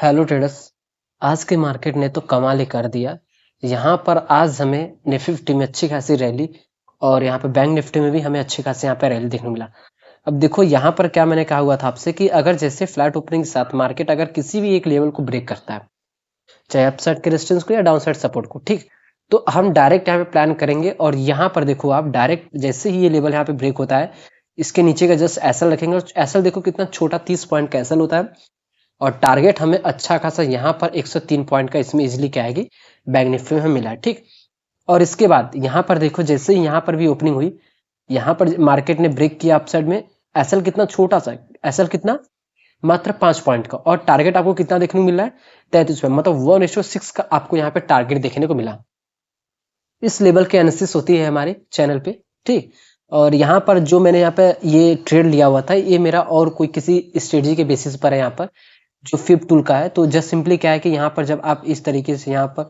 Hello traders. आज के market ने तो कमाल ही कर दिया। यहाँ पर आज हमें निफ्टी में अच्छी खासी रैली और यहाँ पे बैंक निफ्टी में भी हमें अच्छी खासी यहाँ पे रैली देखने को मिला। अब देखो यहाँ पर क्या मैंने कहा हुआ था आपसे कि अगर जैसे फ्लैट ओपनिंग के साथ मार्केट अगर किसी भी एक लेवल को ब्रेक करता है, चाहे अपसाइड के रेजिस्टेंस को या डाउनसाइड सपोर्ट को, ठीक, तो हम डायरेक्ट यहाँ पे प्लान करेंगे। और यहाँ पर देखो आप डायरेक्ट जैसे ही ये लेवल यहाँ पे ब्रेक होता है, इसके नीचे का जस्ट एसएल रखेंगे। और एसएल देखो कितना छोटा 30 पॉइंट का एसएल होता है और टारगेट हमें अच्छा खासा यहाँ पर 103 पॉइंट का इसमें इजीली क्या आएगी, बैंक निफ्टी में हमें मिला है, ठीक। और इसके बाद यहाँ पर देखो जैसे ही यहाँ पर भी ओपनिंग हुई, यहाँ पर मार्केट ने ब्रेक किया अपसाइड में। एसएल कितना छोटा सा, एसएल कितना, मात्र 5 पॉइंट का। और टारगेट आपको कितना देखने को मिल रहा है, 33 पॉइंट, मतलब 1:6 का आपको यहाँ पे टारगेट देखने को मिला। इस लेवल की एनालिसिस होती है हमारे चैनल पे, ठीक। और यहाँ पर जो मैंने यहाँ पे ये ट्रेड लिया हुआ था, ये मेरा और कोई किसी स्ट्रेटजी के बेसिस पर है। यहाँ पर जो फिब टूल का है, तो जस्ट सिंपली क्या है कि यहाँ पर जब आप इस तरीके से यहाँ पर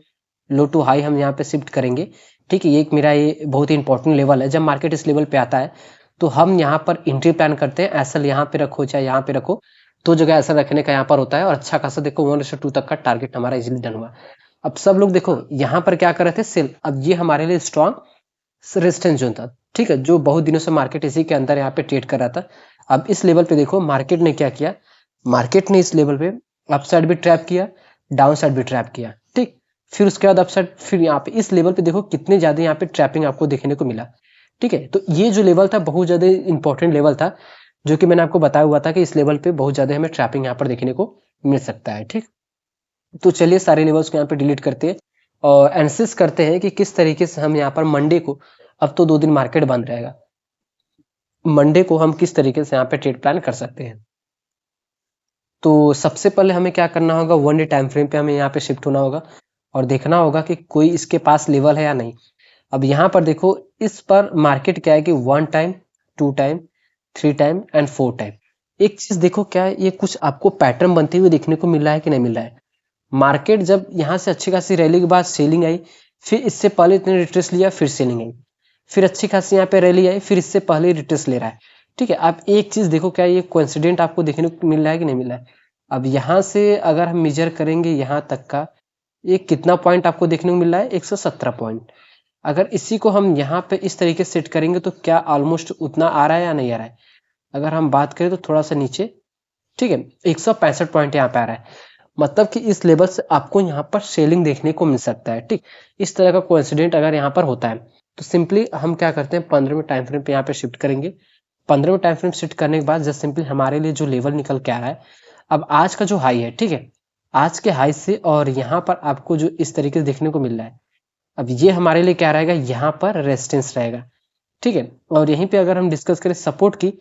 लो टू हाई हम यहाँ पे शिफ्ट करेंगे, ठीक है। ये एक मेरा ये बहुत ही इंपॉर्टेंट लेवल है। जब मार्केट इस लेवल पे आता है तो हम यहाँ पर एंट्री प्लान करते हैं। ऐसा यहाँ पे रखो चाहे यहाँ पे रखो, दो जगह ऐसा रखने का यहाँ पर होता है। और अच्छा खासा देखो 1:2 तक का टारगेट हमारा इजिली डन हुआ। अब सब लोग देखो यहाँ पर क्या कर रहे थे, सेल। अब ये हमारे लिए स्ट्रॉन्ग रेजिस्टेंस जोन था, ठीक है, जो बहुत दिनों से मार्केट इसी के अंदर यहाँ पे ट्रेड कर रहा था। अब इस लेवल पे देखो मार्केट ने क्या किया, मार्केट ने इस लेवल पे अपसाइड भी ट्रैप किया, डाउन साइड भी ट्रैप किया, ठीक। फिर उसके बाद अपसाइड, फिर यहाँ पे इस लेवल पे देखो कितने ज्यादा यहाँ पे ट्रैपिंग आपको देखने को मिला, ठीक है। तो ये जो लेवल था बहुत ज्यादा इंपॉर्टेंट लेवल था, जो कि मैंने आपको बताया हुआ था कि इस लेवल पे बहुत ज्यादा हमें ट्रैपिंग यहाँ पर देखने को मिल सकता है, ठीक। तो चलिए सारे लेवल्स को यहाँ पे डिलीट करते हैं और एनालिसिस करते हैं कि किस तरीके से हम यहाँ पर मंडे को, अब तो 2 दिन मार्केट बंद रहेगा, मंडे को हम किस तरीके से यहाँ पे ट्रेड प्लान कर सकते हैं। तो सबसे पहले हमें क्या करना होगा, 1 डे टाइम फ्रेम पे हमें यहाँ पे शिफ्ट होना होगा और देखना होगा कि कोई इसके पास लेवल है या नहीं। अब यहाँ पर देखो इस पर मार्केट क्या है कि 1 time, 2 time, 3 time and 4 time. एक चीज देखो क्या है, ये कुछ आपको पैटर्न बनते हुए देखने को मिल रहा है कि नहीं मिल रहा है। मार्केट जब यहाँ से अच्छी खासी रैली के बाद सेलिंग आई, फिर इससे पहले इतने रिट्रेस लिया, फिर सेलिंग आई, फिर अच्छी खासी यहाँ पे रैली आई, फिर इससे पहले रिट्रेस ले रहा है, ठीक है। आप एक चीज देखो क्या ये कोइंसिडेंट आपको देखने को मिल रहा है कि नहीं मिल रहा है। अब यहाँ से अगर हम मेजर करेंगे यहाँ तक का, ये कितना पॉइंट आपको देखने को मिल रहा है, 117 पॉइंट। अगर इसी को हम यहाँ पे इस तरीके से सेट करेंगे तो क्या ऑलमोस्ट उतना आ रहा है या नहीं आ रहा है। अगर हम बात करें तो थोड़ा सा नीचे, ठीक है, 165 पॉइंट यहाँ पे आ रहा है। मतलब कि इस लेवल से आपको यहाँ पर सेलिंग देखने को मिल सकता है, ठीक। इस तरह का कोइंसिडेंट अगर यहाँ पर होता है तो सिंपली हम क्या करते हैं, 15वें टाइम फ्रेम पे यहाँ पे शिफ्ट करेंगे। 15वें टाइम फ्रेम शिफ्ट करने के बाद जस्ट सिंपली हमारे लिए जो लेवल निकल के आ रहा है, अब आज का जो हाई है, ठीक है, आज के हाई से और यहाँ पर आपको जो इस तरीके से देखने को मिल रहा है, अब ये हमारे लिए क्या रहेगा, यहाँ पर रेजिस्टेंस रहेगा, ठीक है। और यहीं पे अगर हम डिस्कस करें सपोर्ट की,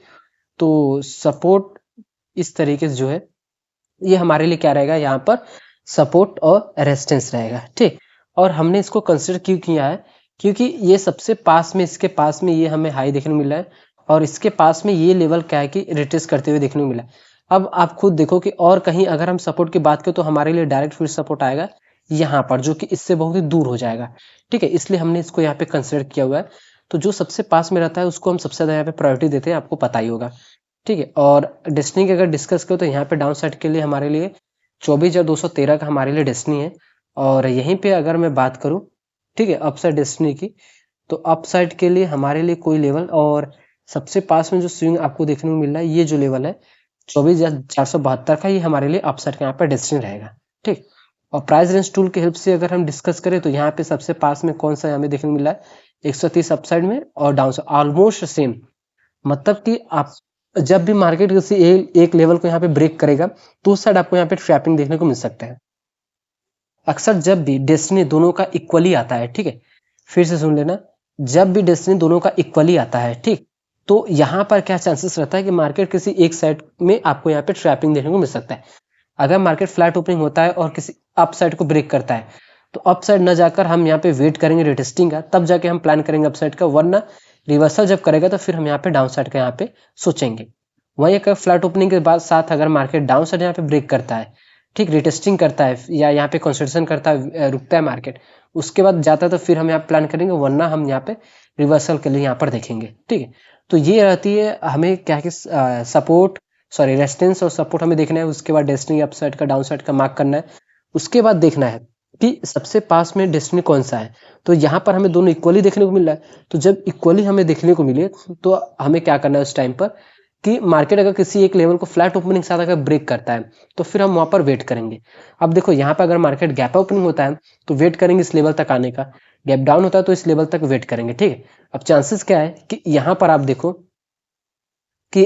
तो सपोर्ट इस तरीके से जो है ये हमारे लिए क्या रहेगा, यहाँ पर सपोर्ट और रेजिस्टेंस रहेगा, ठीक। और हमने इसको कंसिडर क्यों किया है, क्योंकि ये सबसे पास में, इसके पास में ये हमें हाई देखने को मिला है और इसके पास में ये लेवल क्या है कि रिट्रेस करते हुए देखने को मिला है। अब आप खुद देखो कि और कहीं अगर हम सपोर्ट की बात करें तो हमारे लिए डायरेक्ट फिर सपोर्ट आएगा यहाँ पर, जो कि इससे बहुत ही दूर हो जाएगा, ठीक है। इसलिए हमने इसको यहाँ पे कंसिडर किया हुआ है। तो जो सबसे पास में रहता है उसको हम सबसे ज्यादा यहाँ पे प्रायोरिटी देते हैं, आपको पता ही होगा, ठीक है। और डेस्टिनी की अगर डिस्कस करो तो यहाँ पे डाउन साइड के लिए हमारे लिए 24,213 का हमारे लिए डेस्टिनी है। और यहीं पे अगर मैं बात करूं, ठीक है, अपसाइड डेस्टिनी की, तो अपसाइड के लिए हमारे लिए कोई लेवल, और सबसे पास में जो स्विंग आपको देखने को मिल रहा है ये जो लेवल है 24,472 का, ये हमारे लिए अपसाइड का यहाँ पे डेस्टिनी रहेगा, ठीक। और प्राइस रेंज टूल की हेल्प से अगर हम डिस्कस करें तो यहाँ पे सबसे पास में कौन सा हमें देखने को मिल रहा है, 130 अपसाइड में और डाउन साइड ऑलमोस्ट सेम। मतलब कि आप जब भी मार्केट किसी एक लेवल को यहाँ पे ब्रेक करेगा तो उस साइड आपको यहाँ पे ट्रैपिंग देखने को मिल सकता है। अक्सर जब भी डेस्टिनी दोनों का इक्वली आता है, ठीक है, फिर से सुन लेना, जब भी डेस्टिनी दोनों का इक्वली आता है, ठीक, तो यहाँ पर क्या चांसेस रहता है कि मार्केट किसी एक साइड में आपको यहाँ पे ट्रैपिंग देखने को मिल सकता है। अगर मार्केट फ्लैट ओपनिंग होता है और किसी अप साइड को ब्रेक करता है तो अप साइड न जाकर हम यहाँ पे वेट करेंगे रिटेस्टिंग का, तब जाके हम प्लान करेंगे अप साइड का, वरना रिवर्सल जब करेगा तो फिर हम यहाँ पे डाउन साइड का यहाँ पे सोचेंगे। वहीं अगर फ्लैट ओपनिंग के बाद साथ अगर मार्केट डाउन साइड यहाँ पे ब्रेक करता है, ठीक, रिटेस्टिंग करता है या यहाँ पे कंसोलिडेशन करता है, रुकता है मार्केट, उसके बाद जाता है तो फिर हम यहाँ प्लान करेंगे, वरना हम यहाँ पे रिवर्सल के लिए यहाँ पर देखेंगे, ठीक है। तो ये रहती है हमें क्या कि सपोर्ट, सॉरी रेजिस्टेंस और सपोर्ट हमें देखना है, उसके बाद डेस्टिनी अपसाइड का डाउन साइड का मार्क करना है, उसके बाद देखना है कि सबसे पास में डेस्टिनी कौन सा है। तो यहाँ पर हमें दोनों इक्वली देखने को मिल रहा है, तो जब इक्वली हमें देखने को मिले तो हमें क्या करना है उस टाइम पर कि मार्केट अगर किसी एक लेवल को फ्लैट ओपनिंग के साथ अगर ब्रेक करता है तो फिर हम वहां पर वेट करेंगे। अब देखो यहाँ पर अगर मार्केट गैप ओपनिंग होता है तो वेट करेंगे इस लेवल तक आने का, गैप डाउन होता है तो इस लेवल तक वेट करेंगे, ठीक है। अब चांसेस क्या है कि यहाँ पर आप देखो कि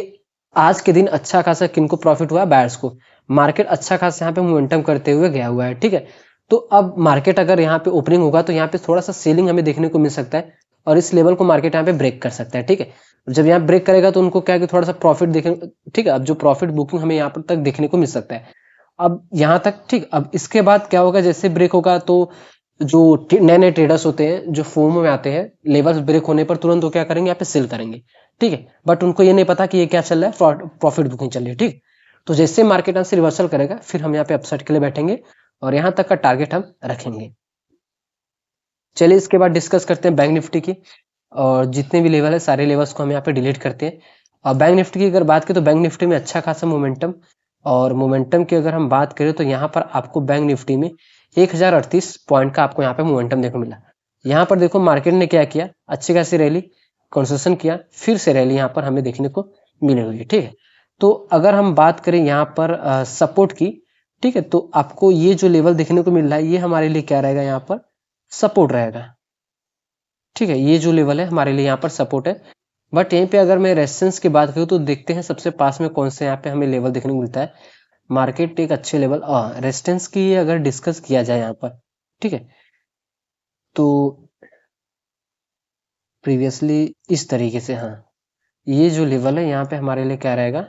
आज के दिन अच्छा खासा किनको प्रॉफिट हुआ, बायर्स को। मार्केट अच्छा खासा यहाँ पे मोमेंटम करते हुए गया हुआ है, ठीक है। तो अब मार्केट अगर यहाँ पे ओपनिंग होगा तो यहाँ पे थोड़ा सा सेलिंग हमें देखने को मिल सकता है और इस लेवल को मार्केट यहाँ पे ब्रेक कर सकता है, ठीक है। जब यहाँ ब्रेक करेगा तो उनको क्या है कि थोड़ा सा प्रॉफिट देखें, ठीक है। अब जो प्रॉफिट बुकिंग हमें यहाँ पर तक देखने को मिल सकता है, अब यहाँ तक, ठीक। अब इसके बाद क्या होगा, जैसे ब्रेक होगा तो जो नए नए ट्रेडर्स होते हैं जो फोमो में आते हैं, लेवल्स ब्रेक होने पर तुरंत वो क्या करेंगे, यहाँ पे सेल करेंगे, ठीक है। बट उनको ये नहीं पता कि ये क्या चल रहा है, प्रॉफिट बुकिंग चल रही है, ठीक। तो जैसे मार्केट यहाँ से रिवर्सल करेगा फिर हम यहाँ पे अपसाइड के लिए बैठेंगे और यहाँ तक का टारगेट हम रखेंगे। चलिए इसके बाद डिस्कस करते हैं बैंक निफ्टी की, और जितने भी लेवल है सारे लेवल्स को हम यहाँ पे डिलीट करते हैं। और बैंक निफ्टी की अगर बात करें तो बैंक निफ्टी में अच्छा खासा मोमेंटम, और मोमेंटम की अगर हम बात करें तो यहाँ पर आपको बैंक निफ्टी में 1038 पॉइंट का आपको यहाँ पे मोमेंटम देखने को मिला। यहाँ पर देखो मार्केट ने क्या किया, अच्छी खासी रैली कंसेशन किया, फिर से रैली यहाँ पर हमें देखने को मिली हुई है, ठीक है। तो अगर हम बात करें यहाँ पर सपोर्ट की, ठीक है, तो आपको ये जो लेवल देखने को मिल रहा है ये हमारे लिए क्या रहेगा, यहाँ पर सपोर्ट रहेगा, ठीक है। ये जो लेवल है हमारे लिए यहाँ पर सपोर्ट है। बट यहीं पे अगर मैं रेजिस्टेंस की बात करूँ तो देखते हैं सबसे पास में कौन से यहाँ पे हमें लेवल देखने को मिलता है। मार्केट एक अच्छे लेवल रेजिस्टेंस की अगर डिस्कस किया जाए यहाँ पर, ठीक है, तो प्रीवियसली इस तरीके से, हाँ, ये जो लेवल है यहाँ पे हमारे लिए क्या रहेगा,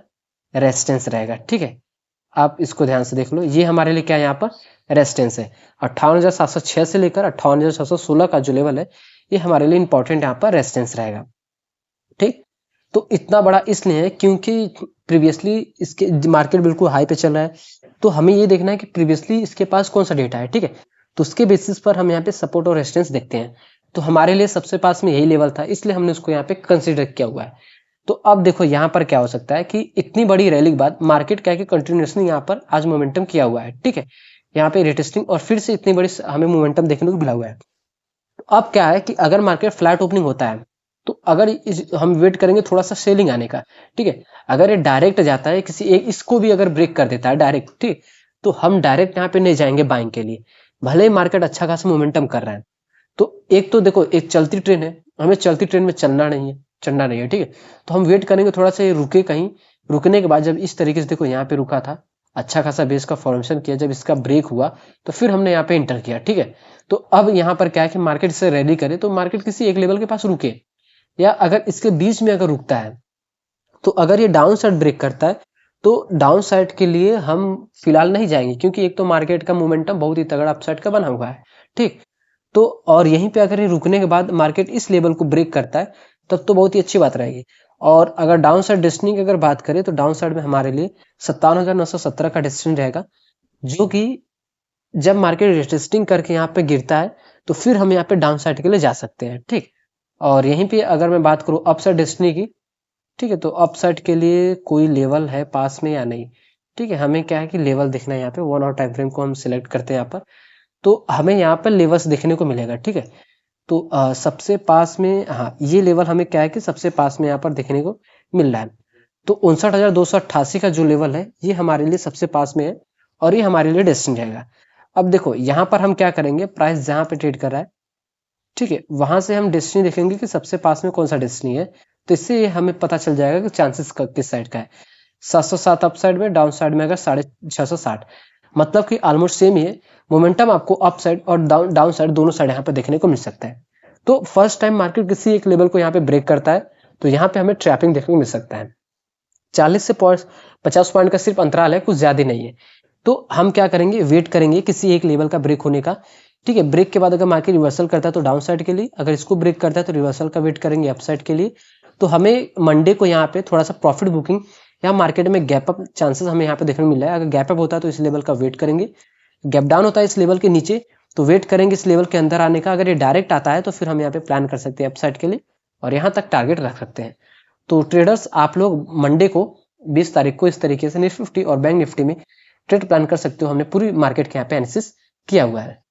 रेजिस्टेंस रहेगा, ठीक है। आप इसको ध्यान से देख लो, ये हमारे लिए क्या है, यहाँ पर रेजिस्टेंस है। 58,706 से लेकर 58,616 का जो लेवल है ये हमारे लिए इंपॉर्टेंट यहाँ पर रेजिस्टेंस रहेगा, ठीक। तो इतना बड़ा इसलिए है क्योंकि प्रीवियसली इसके मार्केट बिल्कुल हाई पे चल रहा है, तो हमें ये देखना है कि प्रीवियसली इसके पास कौन सा डेटा है, ठीक है। तो उसके बेसिस पर हम यहाँ पे सपोर्ट और रेजिस्टेंस देखते हैं। तो हमारे लिए सबसे पास में यही लेवल था, इसलिए हमने उसको यहाँ पे कंसिडर किया हुआ है। तो अब देखो यहाँ पर क्या हो सकता है कि इतनी बड़ी रैली के बाद मार्केट क्या है कि कंटिन्यूसली यहाँ पर आज मोमेंटम किया हुआ है, ठीक है। यहाँ पे रिटेस्टिंग और फिर से इतनी बड़ी हमें मोमेंटम देखने को मिला हुआ है। तो अब क्या है कि अगर मार्केट फ्लैट ओपनिंग होता है तो अगर हम वेट करेंगे थोड़ा सा सेलिंग आने का, ठीक है। अगर ये डायरेक्ट जाता है किसी एक, इसको भी अगर ब्रेक कर देता है डायरेक्ट, ठीक, तो हम डायरेक्ट यहाँ पे नहीं जाएंगे बाइंग के लिए, भले ही मार्केट अच्छा खासा मोमेंटम कर रहा है। तो एक तो देखो एक चलती ट्रेन है, हमें चलती ट्रेन में चलना नहीं है, ठीक है। तो हम वेट करेंगे थोड़ा सा ये रुके, कहीं रुकने के बाद जब इस तरीके से देखो यहाँ पे रुका था, अच्छा खासा बेस का फॉर्मेशन किया, जब इसका ब्रेक हुआ तो फिर हमने यहाँ पे इंटर किया, ठीक है। तो अब यहाँ पर क्या है कि मार्केट से रैली करे तो मार्केट किसी एक लेवल के पास रुके, या अगर इसके बीच में अगर रुकता है तो अगर ये डाउन साइड ब्रेक करता है तो डाउन साइड के लिए हम फिलहाल नहीं जाएंगे, क्योंकि एक तो मार्केट का मोमेंटम बहुत ही तगड़ा अपसाइड का बना हुआ है, ठीक। तो और यहीं पे अगर ये रुकने के बाद मार्केट इस लेवल को ब्रेक करता है तब तो बहुत ही अच्छी बात रहेगी। और अगर डाउन साइड डेस्टिनी की अगर बात करें तो डाउन साइड में हमारे लिए 57,917 का डेस्टिनी रहेगा, जो कि जब मार्केट रिटेस्टिंग करके यहाँ पे गिरता है तो फिर हम यहाँ पे डाउन साइड के लिए जा सकते हैं, ठीक। और यहीं पे अगर मैं बात करूँ अपसाइड डेस्टिनी की, ठीक है, तो अपसाइड के लिए कोई लेवल है पास में या नहीं, ठीक है। हमें क्या है कि लेवल देखना है, यहाँ पे 1 आवर टाइम फ्रेम को हम सिलेक्ट करते हैं यहाँ पर, तो हमें यहाँ पर लेवल्स देखने को मिलेगा, ठीक है। तो सबसे पास में, हाँ, ये लेवल हमें क्या है कि सबसे पास में यहाँ पर देखने को मिल रहा है। तो 59,288 का जो लेवल है ये हमारे लिए सबसे पास में है और ये हमारे लिए डेस्टिनी रहेगा। अब देखो यहाँ पर हम क्या करेंगे, प्राइस जहाँ पे ट्रेड कर रहा है, ठीक है, वहां से हम डेस्टिनी देखेंगे कि सबसे पास में कौन सा डेस्टिनी है, तो इससे हमें पता चल जाएगा कि चांसेस किस साइड का है। 707 अप साइड में, डाउन साइड में अगर 660, मतलब कि ऑलमोस्ट सेम ही है। मोमेंटम आपको अप साइड और डाउन साइड दोनों साइड यहाँ पे देखने को मिल सकता है। तो फर्स्ट टाइम मार्केट किसी एक लेवल को यहाँ पे ब्रेक करता है तो यहाँ पे हमें ट्रैपिंग देखने को मिल सकता है। 40 से 50 पॉइंट का सिर्फ अंतराल है, कुछ ज्यादा नहीं है। तो हम क्या करेंगे, वेट करेंगे किसी एक लेवल का ब्रेक होने का, ठीक है। ब्रेक के बाद अगर मार्केट रिवर्सल करता है तो डाउन साइड के लिए, अगर इसको ब्रेक करता है तो रिवर्सल का वेट करेंगे अप साइड के लिए। तो हमें मंडे को यहाँ पे थोड़ा सा प्रॉफिट बुकिंग या मार्केट में गैप अप चांसेस हमें यहाँ पे देखने को मिल रहा है। अगर गैप अप होता है तो इस लेवल का वेट करेंगे, गैप डाउन होता है इस लेवल के नीचे तो वेट करेंगे इस लेवल के अंदर आने का। अगर ये डायरेक्ट आता है तो फिर हम यहाँ पे प्लान कर सकते हैं अपसाइड के लिए और यहाँ तक टारगेट रख सकते हैं। तो ट्रेडर्स आप लोग मंडे को 20 तारीख को इस तरीके से निफ्टी और बैंक निफ्टी में ट्रेड प्लान कर सकते हो। हमने पूरी मार्केट के यहाँ पे एनालिसिस किया हुआ है।